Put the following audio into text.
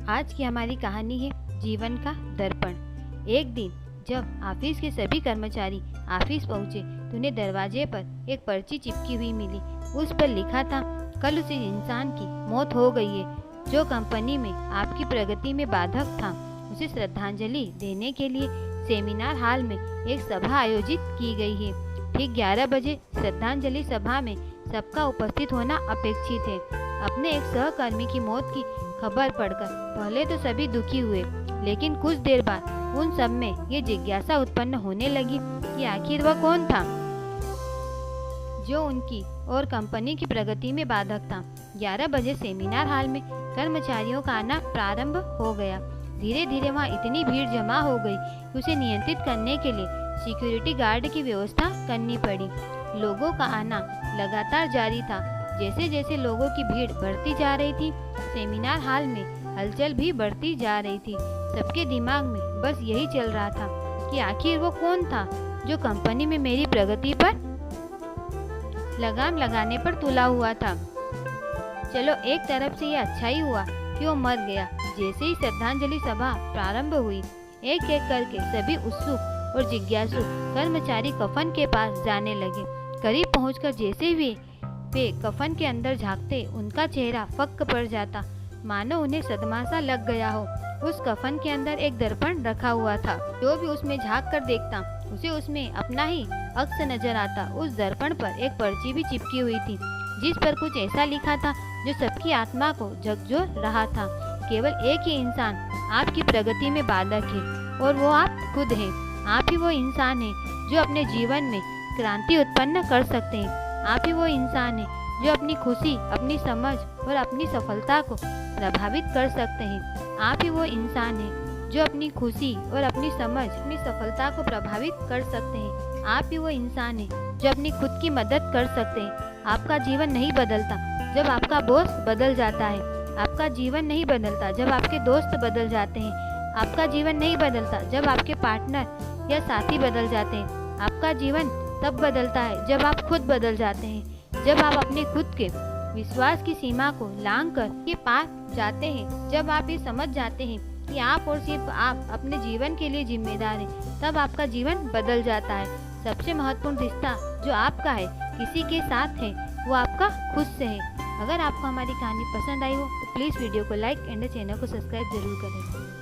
आज की हमारी कहानी है जीवन का दर्पण। एक दिन जब ऑफिस के सभी कर्मचारी ऑफिस पहुंचे तो उन्हें दरवाजे पर एक पर्ची चिपकी हुई मिली। उस पर लिखा था, कल उस इंसान की मौत हो गई है जो कंपनी में आपकी प्रगति में बाधक था। उसे श्रद्धांजलि देने के लिए सेमिनार हॉल में एक सभा आयोजित की गई है। ठीक 11 बजे श्रद्धांजलि सभा में सबका उपस्थित होना अपेक्षित है। अपने एक सहकर्मी की मौत की खबर पढ़कर पहले तो सभी दुखी हुए, लेकिन कुछ देर बाद उन सब में ये जिज्ञासा उत्पन्न होने लगी कि आखिर वह कौन था जो उनकी और कंपनी की प्रगति में बाधक था। 11 बजे सेमिनार हॉल में कर्मचारियों का आना प्रारंभ हो गया। धीरे धीरे वहाँ इतनी भीड़ जमा हो गई कि उसे नियंत्रित करने के लिए सिक्योरिटी गार्ड की व्यवस्था करनी पड़ी। लोगों का आना लगातार जारी था। जैसे जैसे लोगों की भीड़ बढ़ती जा रही थी, सेमिनार हॉल में हलचल भी बढ़ती जा रही थी। सबके दिमाग में बस यही चल रहा था कि आखिर वो कौन था जो कंपनी में मेरी प्रगति पर लगाम लगाने पर तुला हुआ था। चलो, एक तरफ से ये अच्छा ही हुआ कि वो मर गया। जैसे ही श्रद्धांजलि सभा प्रारंभ हुई, एक एक करके सभी उत्सुक और जिज्ञासु कर्मचारी कफन के पास जाने लगे। करीब पहुंचकर जैसे वे कफन के अंदर झांकते, उनका चेहरा फक्क पड़ जाता, मानो उन्हें सदमा सा लग गया हो। उस कफन के अंदर एक दर्पण रखा हुआ था। जो भी उसमें झांक कर देखता, उसे उसमें अपना ही अक्स नजर आता। उस दर्पण पर एक पर्ची भी चिपकी हुई थी, जिस पर कुछ ऐसा लिखा था जो सबकी आत्मा को झकझोर रहा था। केवल एक ही इंसान आपकी प्रगति में बाधक है, और वो आप खुद हैं। आप ही वो इंसान है जो अपने जीवन में क्रांति उत्पन्न कर सकते हैं। आप ही वो इंसान है जो अपनी खुशी, अपनी समझ और अपनी सफलता को प्रभावित कर सकते हैं। आप ही वो इंसान है जो अपनी खुशी और अपनी समझ, अपनी सफलता को प्रभावित कर सकते हैं। आप ही वो इंसान है जो अपनी खुद की मदद कर सकते हैं। आपका जीवन नहीं बदलता जब आपका बॉस बदल जाता है। आपका जीवन नहीं बदलता जब आपके दोस्त बदल जाते हैं। आपका जीवन नहीं बदलता जब आपके पार्टनर या साथी बदल जाते हैं। आपका जीवन तब बदलता है जब आप खुद बदल जाते हैं, जब आप अपने खुद के विश्वास की सीमा को लांघकर के पार जाते हैं, जब आप ये समझ जाते हैं कि आप और सिर्फ आप अपने जीवन के लिए जिम्मेदार हैं, तब आपका जीवन बदल जाता है। सबसे महत्वपूर्ण रिश्ता जो आपका है किसी के साथ है, वो आपका खुद से है। अगर आपको हमारी कहानी पसंद आई हो तो प्लीज़ वीडियो को लाइक एंड चैनल को सब्सक्राइब जरूर करें।